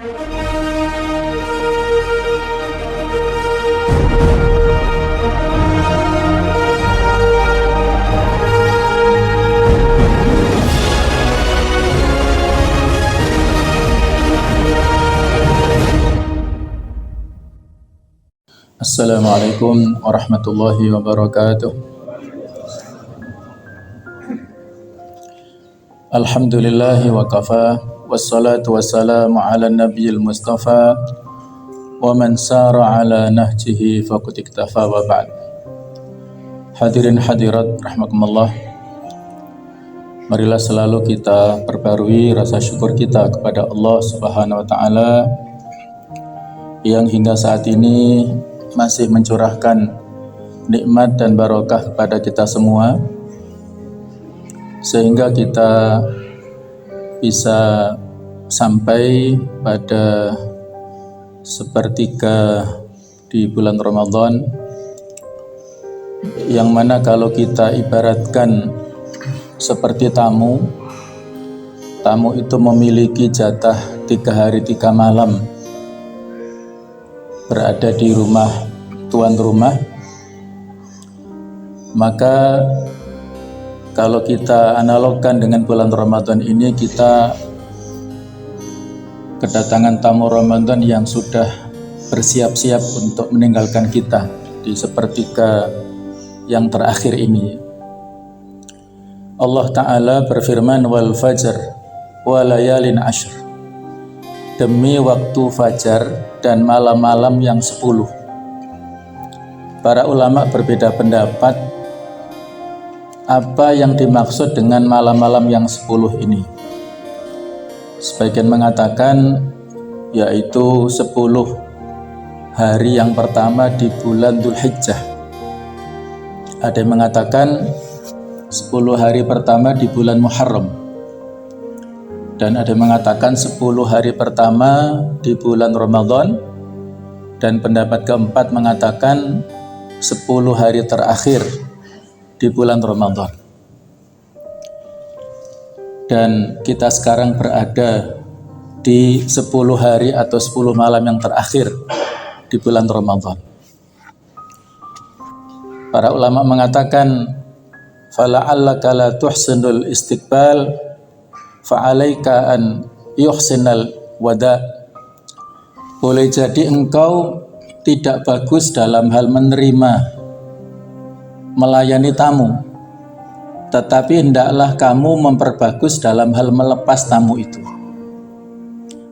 Assalamualaikum warahmatullahi wabarakatuh. Alhamdulillahi wa kafa, wassalatu wassalamu ala nabiyil mustafa, wa man sara ala nahjihi faqad iktafa, wa ba'd. Hadirin hadirat rahimakumullah, marilah selalu kita perbarui rasa syukur kita kepada Allah Subhanahu wa taala yang hingga saat ini masih mencurahkan nikmat dan barokah kepada kita semua, sehingga kita bisa sampai pada sepertiga di bulan Ramadan, yang mana kalau kita ibaratkan seperti tamu itu memiliki jatah 3 hari 3 malam berada di rumah tuan rumah, maka kalau kita analogkan dengan bulan Ramadan ini, kita kedatangan tamu Ramadan yang sudah bersiap-siap untuk meninggalkan kita di sepertiga yang terakhir ini. Allah Ta'ala berfirman, wal fajr wa layalin ashr, demi waktu fajar dan malam-malam yang 10. Para ulama berbeda pendapat apa yang dimaksud dengan malam-malam yang 10 ini. Sebagian mengatakan yaitu 10 hari yang pertama di bulan Dzulhijjah. Ada yang mengatakan 10 hari pertama di bulan Muharram, dan ada yang mengatakan 10 hari pertama di bulan Ramadan, dan pendapat keempat mengatakan 10 hari terakhir di bulan Ramadan. Dan kita sekarang berada di 10 hari atau 10 malam yang terakhir di bulan Ramadan. Para ulama mengatakan, fala'allaka la tuhsinul istiqbal fa'alaika an yuhsinal wada. Boleh jadi engkau tidak bagus dalam hal menerima, melayani tamu, tetapi hendaklah kamu memperbagus dalam hal melepas tamu itu.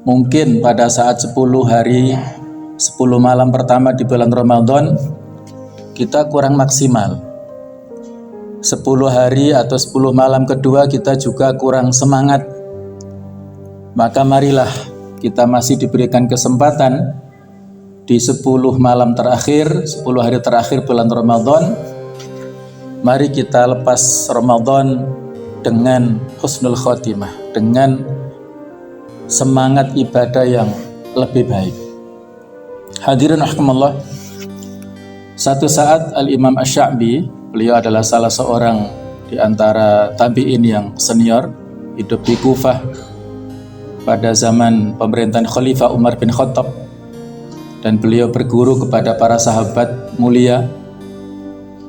Mungkin pada saat 10 hari 10 malam pertama di bulan Ramadan kita kurang maksimal, 10 hari atau 10 malam kedua kita juga kurang semangat. Maka marilah kita masih diberikan kesempatan di 10 malam terakhir, 10 hari terakhir bulan Ramadan. Mari kita lepas Ramadan dengan husnul khotimah, dengan semangat ibadah yang lebih baik. Hadirin rahimakumullah, satu saat Al-Imam Asy-Sya'bi, beliau adalah salah seorang di antara tabi'in yang senior, hidup di Kufah pada zaman pemerintahan Khalifah Umar bin Khattab, dan beliau berguru kepada para sahabat mulia,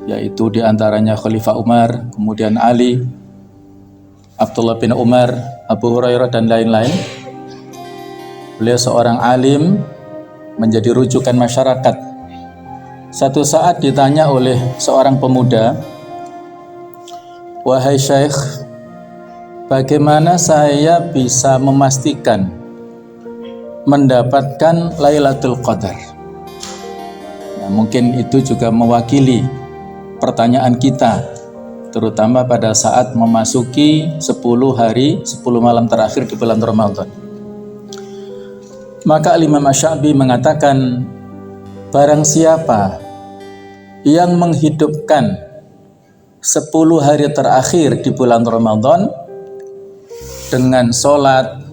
yaitu di antaranya Khalifah Umar, kemudian Ali, Abdullah bin Umar, Abu Hurairah, dan lain-lain. Beliau seorang alim, menjadi rujukan masyarakat. Satu saat ditanya oleh seorang pemuda, wahai Syekh, bagaimana saya bisa memastikan mendapatkan Lailatul Qadar? Nah, mungkin itu juga mewakili pertanyaan kita, terutama pada saat memasuki 10 hari 10 malam terakhir di bulan Ramadan. Maka Imam Asy-Sya'bi mengatakan, barang siapa yang menghidupkan 10 hari terakhir di bulan Ramadan dengan sholat,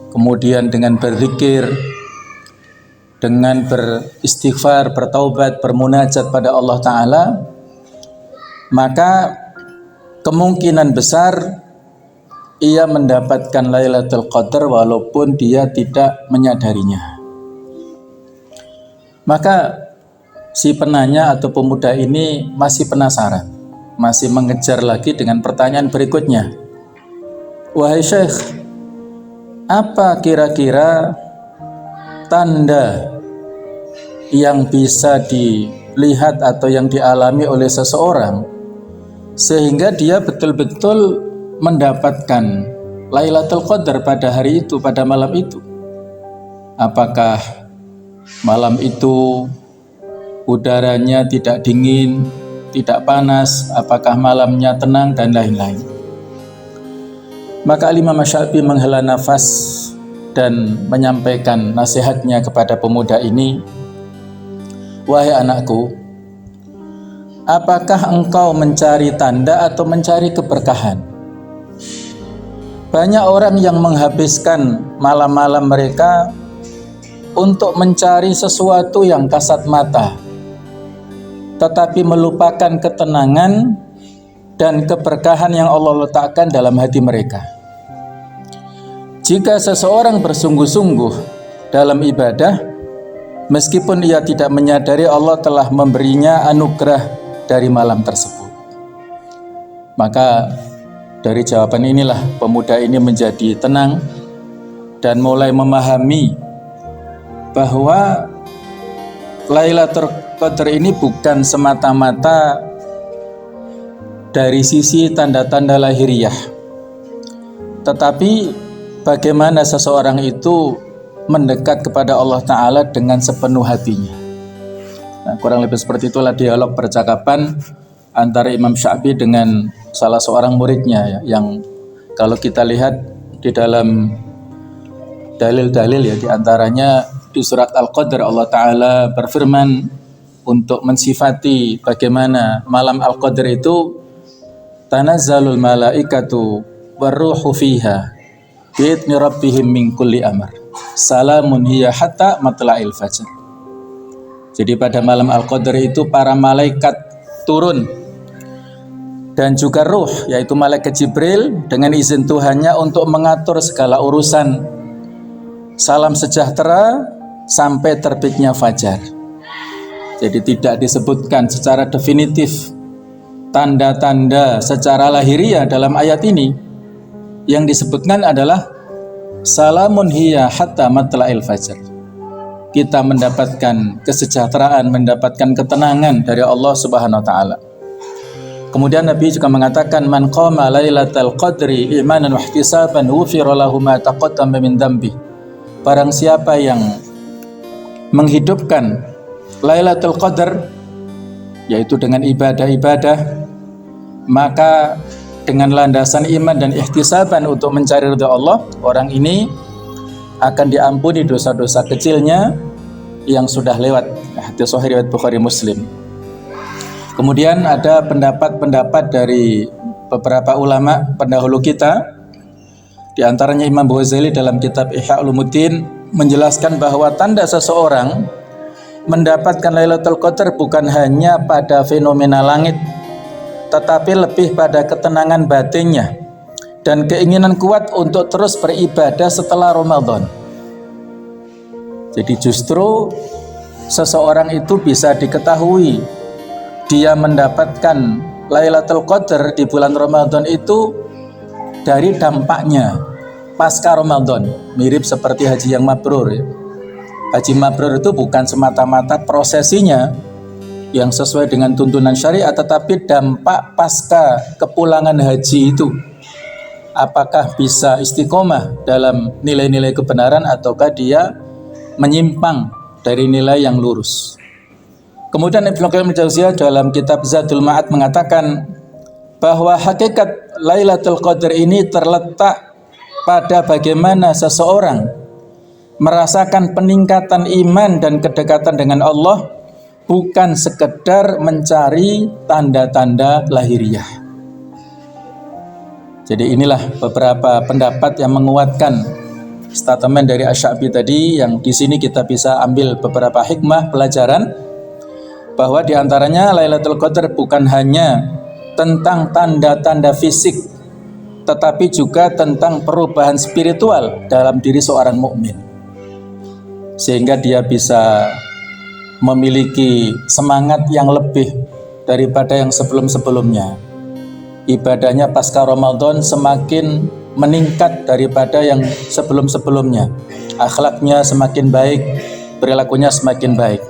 kemudian dengan berzikir, dengan beristighfar, bertaubat, bermunajat pada Allah Ta'ala, maka kemungkinan besar ia mendapatkan Lailatul Qadar walaupun dia tidak menyadarinya. Maka si penanya atau pemuda ini masih penasaran, masih mengejar lagi dengan pertanyaan berikutnya. Wahai Syekh, apa kira-kira tanda yang bisa dilihat atau yang dialami oleh seseorang sehingga dia betul-betul mendapatkan Lailatul Qadar pada hari itu, pada malam itu? Apakah malam itu udaranya tidak dingin, tidak panas? Apakah malamnya tenang dan lain-lain? Maka Imam Syafi'i menghela nafas dan menyampaikan nasihatnya kepada pemuda ini. Wahai anakku, apakah engkau mencari tanda atau mencari keberkahan? Banyak orang yang menghabiskan malam-malam mereka untuk mencari sesuatu yang kasat mata, tetapi melupakan ketenangan dan keberkahan yang Allah letakkan dalam hati mereka. Jika seseorang bersungguh-sungguh dalam ibadah, meskipun ia tidak menyadari Allah telah memberinya anugerah dari malam tersebut. Maka dari jawaban inilah pemuda ini menjadi tenang dan mulai memahami bahwa Lailatul Qadar ini bukan semata-mata dari sisi tanda-tanda lahiriah, tetapi bagaimana seseorang itu mendekat kepada Allah Ta'ala dengan sepenuh hatinya. Nah, kurang lebih seperti itulah dialog percakapan antara Imam Syafi'i dengan salah seorang muridnya ya, yang kalau kita lihat di dalam dalil-dalil ya, diantaranya di surat Al-Qadr Allah Ta'ala berfirman untuk mensifati bagaimana malam Al-Qadr itu, tanazzalul malaikatu warruhu fiha bi'idni rabbihim min kulli amr salamun hiya hatta matla'il fajr. Jadi pada malam Al-Qadr itu para malaikat turun dan juga ruh, yaitu malaikat Jibril dengan izin Tuhannya untuk mengatur segala urusan salam sejahtera sampai terbitnya fajar. Jadi tidak disebutkan secara definitif tanda-tanda secara lahiriah dalam ayat ini. Yang disebutkan adalah salamun hiya hatta matla'il fajr. Kita mendapatkan kesejahteraan, mendapatkan ketenangan dari Allah Subhanahu wa taala. Kemudian Nabi juga mengatakan, man qama lailatal qadri imanan wa ihtisaban ghufira lahu ma taqaddama min dambi. Barang siapa yang menghidupkan Lailatul Qadar, yaitu dengan ibadah-ibadah, maka dengan landasan iman dan ihtisaban untuk mencari ridha Allah, orang ini akan diampuni dosa-dosa kecilnya yang sudah lewat. Hadis sahih riwayat Bukhari Muslim. Kemudian ada pendapat-pendapat dari beberapa ulama pendahulu kita, di antaranya Imam Ghazali dalam kitab Ihya Ulumuddin menjelaskan bahwa tanda seseorang mendapatkan Lailatul Qadar bukan hanya pada fenomena langit, tetapi lebih pada ketenangan batinnya dan keinginan kuat untuk terus beribadah setelah Ramadan. Jadi justru seseorang itu bisa diketahui dia mendapatkan Lailatul Qadar di bulan Ramadan itu dari dampaknya pasca Ramadan, mirip seperti haji yang mabrur ya. Haji mabrur itu bukan semata-mata prosesinya yang sesuai dengan tuntunan syariat, tetapi dampak pasca kepulangan haji itu, apakah bisa istiqomah dalam nilai-nilai kebenaran ataukah dia menyimpang dari nilai yang lurus. Kemudian Ibnu Qayyim al-Jauziyah dalam kitab Zadul Ma'ad mengatakan bahwa hakikat Lailatul Qadar ini terletak pada bagaimana seseorang merasakan peningkatan iman dan kedekatan dengan Allah, bukan sekedar mencari tanda-tanda lahiriah. Jadi inilah beberapa pendapat yang menguatkan statement dari Asy-Syafi'i tadi, yang di sini kita bisa ambil beberapa hikmah pelajaran, bahwa diantaranya Lailatul Qadar bukan hanya tentang tanda-tanda fisik tetapi juga tentang perubahan spiritual dalam diri seorang mukmin, sehingga dia bisa memiliki semangat yang lebih daripada yang sebelum-sebelumnya. Ibadahnya pasca Ramadan semakin meningkat daripada yang sebelum-sebelumnya. Akhlaknya semakin baik, perilakunya semakin baik.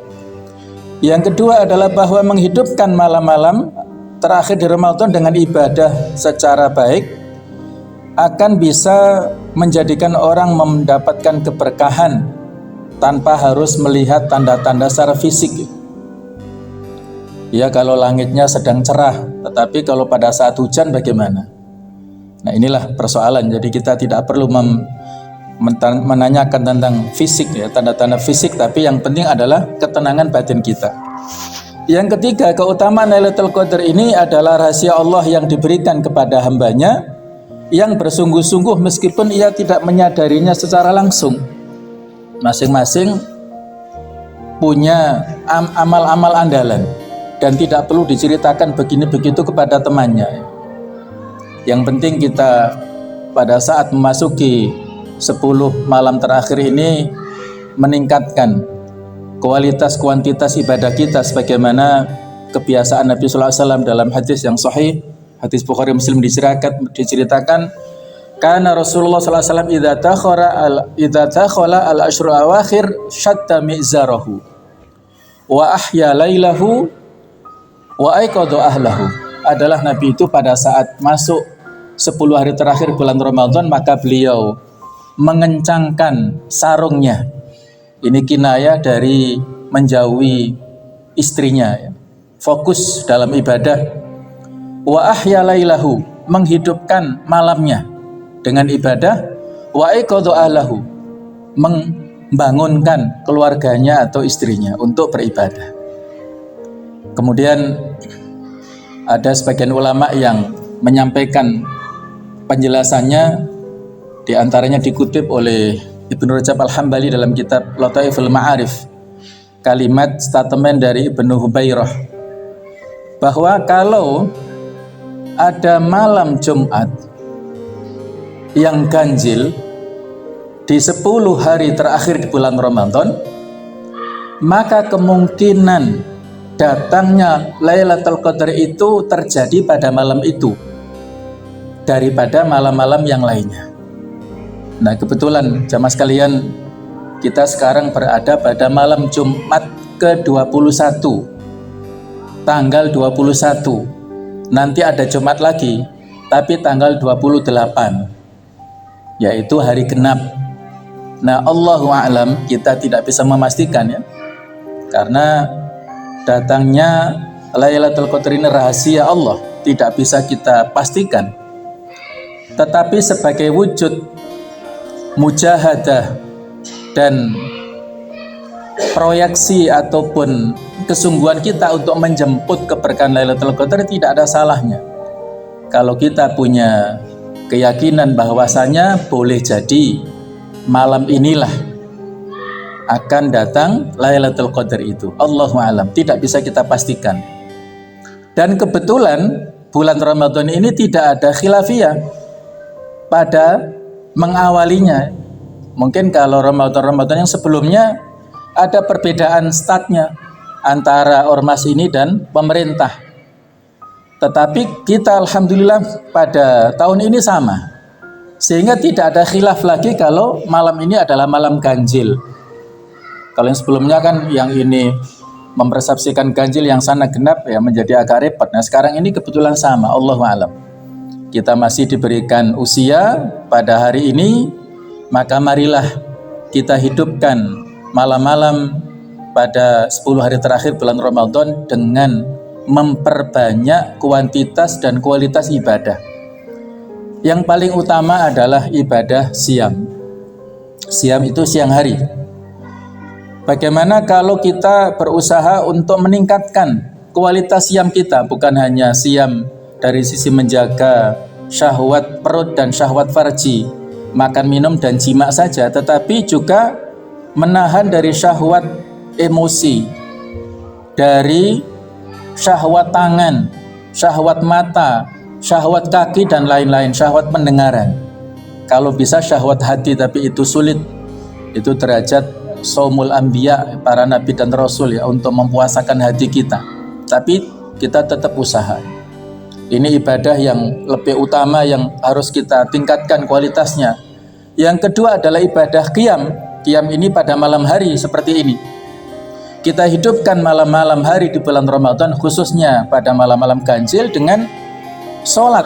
Yang kedua adalah bahwa menghidupkan malam-malam terakhir di Ramadan dengan ibadah secara baik akan bisa menjadikan orang mendapatkan keberkahan tanpa harus melihat tanda-tanda secara fisik. Ya, kalau langitnya sedang cerah, tetapi kalau pada saat hujan bagaimana? Nah, inilah persoalan. Jadi kita tidak perlu menanyakan tentang fisik, ya, tanda-tanda fisik, tapi yang penting adalah ketenangan batin kita. Yang ketiga, keutamaan Lailatul Qadar ini adalah rahasia Allah yang diberikan kepada hambanya yang bersungguh-sungguh meskipun ia tidak menyadarinya secara langsung. Masing-masing punya amal-amal andalan dan tidak perlu diceritakan begini begitu kepada temannya. Yang penting kita pada saat memasuki 10 malam terakhir ini meningkatkan kualitas kuantitas ibadah kita sebagaimana kebiasaan Nabi sallallahu alaihi wasallam dalam hadis yang sahih, hadis Bukhari Muslim diceritakan karena Rasulullah sallallahu alaihi wasallam idza takhala al-ashrul awakhir syatta mi'zarahu wa ahya lailahu wa aiqadha ahlahu. Adalah Nabi itu pada saat masuk 10 hari terakhir bulan Ramadan maka beliau mengencangkan sarungnya. Ini kinayah dari menjauhi istrinya, ya. Fokus dalam ibadah. Wa ahya lailahu, menghidupkan malamnya dengan ibadah. Wa aiqadha ahlahu, membangunkan keluarganya atau istrinya untuk beribadah. Kemudian ada sebagian ulama yang menyampaikan penjelasannya, di antaranya dikutip oleh Ibnu Rajab Al-Hambali dalam kitab Lataiful Ma'arif, kalimat statement dari Ibnu Hubairah, bahwa kalau ada malam Jumat yang ganjil di 10 hari terakhir di bulan Ramadan, maka kemungkinan datangnya Lailatul Qadar itu terjadi pada malam itu daripada malam-malam yang lainnya. Nah, kebetulan jamaah sekalian, kita sekarang berada pada malam Jumat ke-21, tanggal 21. Nanti ada Jumat lagi, tapi tanggal 28, yaitu hari genap. Nah, Allahu a'lam, kita tidak bisa memastikan, ya, karena datangnya Lailatul Qadar ini rahasia Allah, tidak bisa kita pastikan. Tetapi sebagai wujud mujahadah dan proyeksi ataupun kesungguhan kita untuk menjemput keberkahan Lailatul Qadar, tidak ada salahnya kalau kita punya keyakinan bahwasanya boleh jadi malam inilah akan datang Lailatul Qadar itu. Allahu a'lam, tidak bisa kita pastikan. Dan kebetulan bulan Ramadan ini tidak ada khilafiyah pada mengawalinya. Mungkin kalau Ramadan yang sebelumnya ada perbedaan statnya antara ormas ini dan pemerintah. Tetapi kita alhamdulillah pada tahun ini sama, sehingga tidak ada khilaf lagi kalau malam ini adalah malam ganjil. Kalau yang sebelumnya kan yang ini mempersepsikan ganjil, yang sana genap, ya menjadi agak repot. Nah, sekarang ini kebetulan sama, Allahu a'lam. Kita masih diberikan usia pada hari ini, maka marilah kita hidupkan malam-malam pada 10 hari terakhir bulan Ramadan dengan memperbanyak kuantitas dan kualitas ibadah. Yang paling utama adalah ibadah siam. Siam itu siang hari. Bagaimana kalau kita berusaha untuk meningkatkan kualitas siam kita, bukan hanya siam dari sisi menjaga syahwat perut dan syahwat farji, makan minum dan jima saja, tetapi juga menahan dari syahwat emosi, dari syahwat tangan, syahwat mata, syahwat kaki dan lain-lain, syahwat pendengaran. Kalau bisa syahwat hati, tapi itu sulit. Itu derajat saumul anbiya, para nabi dan rasul ya, untuk mempuasakan hati kita. Tapi kita tetap usaha. Ini ibadah yang lebih utama yang harus kita tingkatkan kualitasnya. Yang kedua adalah ibadah qiyam. Qiyam ini pada malam hari seperti ini. Kita hidupkan malam-malam hari di bulan Ramadan, khususnya pada malam-malam ganjil dengan sholat.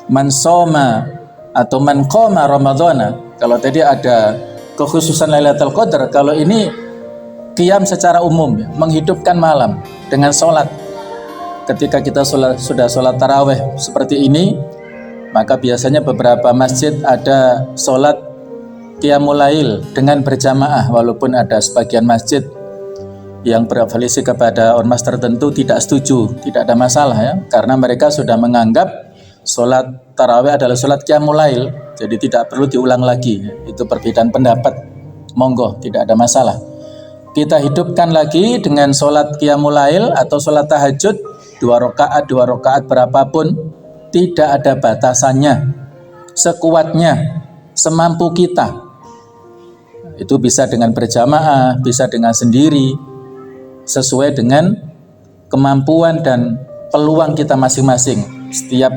Man shoma atau man qoma Ramadhana. Kalau tadi ada kekhususan Lailatul Qadar, kalau ini qiyam secara umum, menghidupkan malam dengan sholat. Ketika kita sudah sholat taraweh seperti ini, maka biasanya beberapa masjid ada sholat qiyamul lail dengan berjamaah, walaupun ada sebagian masjid yang berafiliasi kepada ormas tertentu tidak setuju, tidak ada masalah ya, karena mereka sudah menganggap sholat tarawih adalah sholat qiyamul lail, jadi tidak perlu diulang lagi. Itu perbedaan pendapat, monggo, tidak ada masalah. Kita hidupkan lagi dengan sholat qiyamul lail atau sholat tahajud, 2 rakaat berapapun, tidak ada batasannya, sekuatnya, semampu kita. Itu bisa dengan berjamaah, bisa dengan sendiri, sesuai dengan kemampuan dan peluang kita masing-masing. Setiap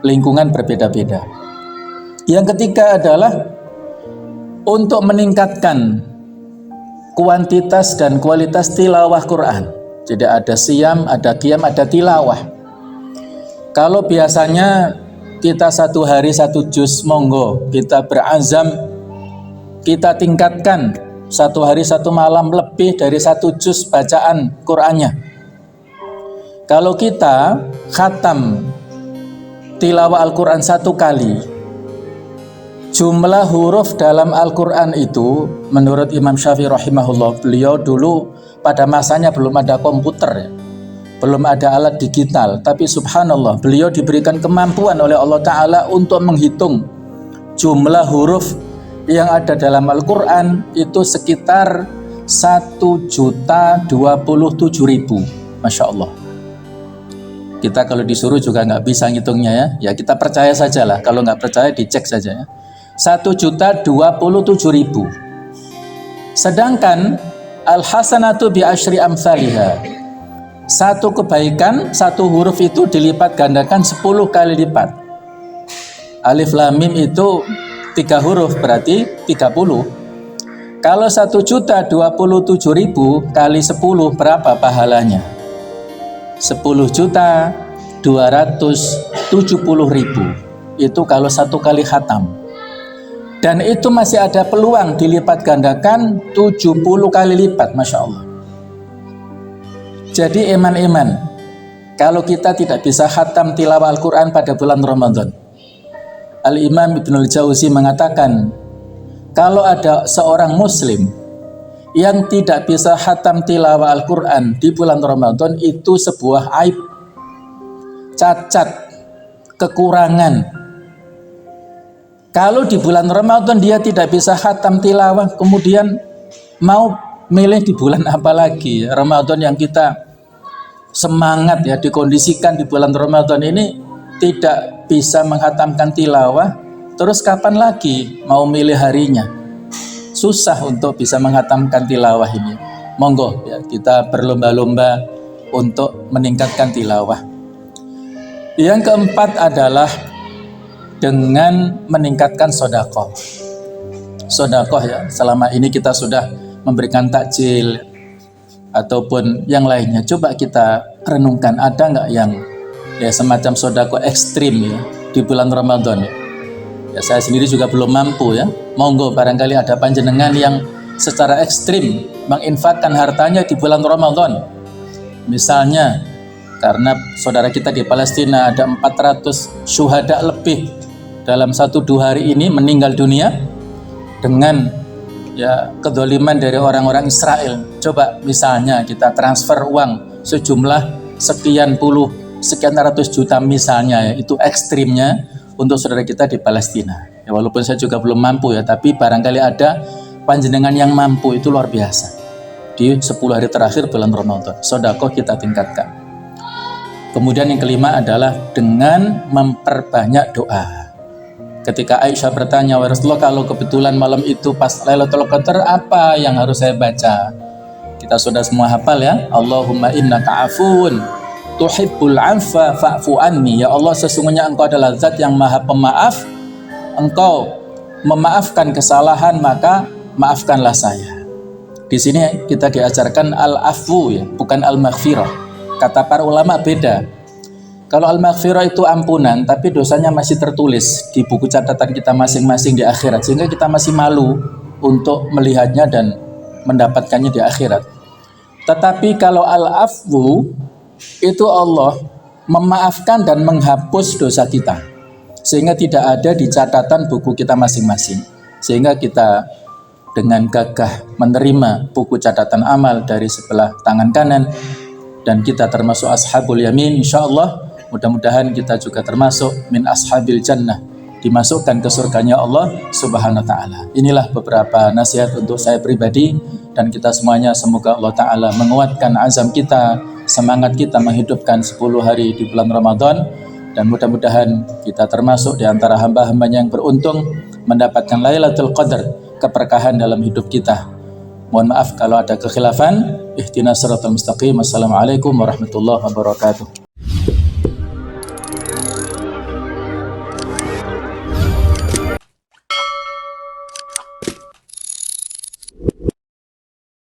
lingkungan berbeda-beda. Yang ketiga adalah untuk meningkatkan kuantitas dan kualitas tilawah Quran. Jadi ada siyam, ada qiyam, ada tilawah. Kalau biasanya kita 1 hari 1 juz, monggo kita berazam, kita tingkatkan 1 hari 1 malam lebih dari 1 juz bacaan Qur'annya. Kalau kita khatam tilawah Al-Quran 1 kali, jumlah huruf dalam Al-Quran itu menurut Imam Syafi'i rahimahullah, beliau dulu pada masanya belum ada komputer ya, belum ada alat digital, tapi subhanallah beliau diberikan kemampuan oleh Allah Ta'ala untuk menghitung jumlah huruf yang ada dalam Al-Quran itu sekitar 1.027.000. Masya Allah. Kita kalau disuruh juga nggak bisa ngitungnya ya. Ya kita percaya sajalah. Kalau nggak percaya dicek saja ya. 1.027.000. Sedangkan al-hasanatu bi asyri amsalihha. Satu kebaikan, 1 huruf itu dilipat gandakan 10 kali lipat. Alif lam mim itu 3 huruf berarti 30. Kalau 1.027.000 kali 10 berapa pahalanya? 10.270.000. Itu kalau 1 kali khatam. Dan itu masih ada peluang dilipat gandakan 70 kali lipat, Masya Allah. Jadi iman-iman, kalau kita tidak bisa khatam tilawah Al-Quran pada bulan Ramadan, Al-Imam Ibnul Jauzi mengatakan, kalau ada seorang muslim yang tidak bisa khatam tilawah Al-Quran di bulan Ramadan, itu sebuah aib, cacat, kekurangan. Kalau di bulan Ramadan dia tidak bisa khatam tilawah, kemudian mau milih di bulan apa lagi? Ramadan yang kita semangat ya, dikondisikan di bulan Ramadan ini tidak bisa menghatamkan tilawah, terus kapan lagi mau milih harinya? Susah untuk bisa menghatamkan tilawah ini. Monggo ya, kita berlomba-lomba untuk meningkatkan tilawah. Yang keempat adalah dengan meningkatkan sodakoh. Sodakoh ya, selama ini kita sudah memberikan takjil ataupun yang lainnya. Coba kita renungkan, ada nggak yang ya semacam sodakoh ekstrim ya di bulan Ramadan ya? Ya saya sendiri juga belum mampu ya. Monggo barangkali ada panjenengan yang secara ekstrim menginfakkan hartanya di bulan Ramadan. Misalnya karena saudara kita di Palestina ada 400 syuhada lebih dalam 1-2 hari ini meninggal dunia dengan ya kedzaliman dari orang-orang Israel. Coba misalnya kita transfer uang sejumlah sekian ratus juta misalnya ya, itu ekstrimnya untuk saudara kita di Palestina. Ya, walaupun saya juga belum mampu ya, tapi barangkali ada panjenengan yang mampu, itu luar biasa. Di 10 hari terakhir bulan Ramadan, sedekah kita tingkatkan. Kemudian yang kelima adalah dengan memperbanyak doa. Ketika Aisyah bertanya, "Wahai Rasulullah, kalau kebetulan malam itu pas Lailatul Qadar, apa yang harus saya baca?" Kita sudah semua hafal ya. Allahumma innaka afuun tuhibbul afwa fa'fu anni. Ya Allah, sesungguhnya Engkau adalah zat yang maha pemaaf. Engkau memaafkan kesalahan, maka maafkanlah saya. Di sini kita diajarkan al-afwu ya, bukan al-maghfirah. Kata para ulama beda. Kalau al-maghfirah itu ampunan, tapi dosanya masih tertulis di buku catatan kita masing-masing di akhirat, sehingga kita masih malu untuk melihatnya dan mendapatkannya di akhirat. Tetapi kalau al-afwu, itu Allah memaafkan dan menghapus dosa kita, sehingga tidak ada di catatan buku kita masing-masing. Sehingga kita dengan gagah menerima buku catatan amal dari sebelah tangan kanan, dan kita termasuk ashabul yamin, insyaallah. Mudah-mudahan kita juga termasuk min ashabil jannah, dimasukkan ke surganya Allah subhanahu wa ta'ala. Inilah beberapa nasihat untuk saya pribadi dan kita semuanya. Semoga Allah ta'ala menguatkan azam kita, semangat kita menghidupkan 10 hari di bulan Ramadan, dan mudah-mudahan kita termasuk di antara hamba-hambanya yang beruntung mendapatkan Lailatul Qadar, keberkahan dalam hidup kita. Mohon maaf kalau ada kekhilafan. Ihdinas siratal mustaqim. Assalamualaikum warahmatullahi wabarakatuh.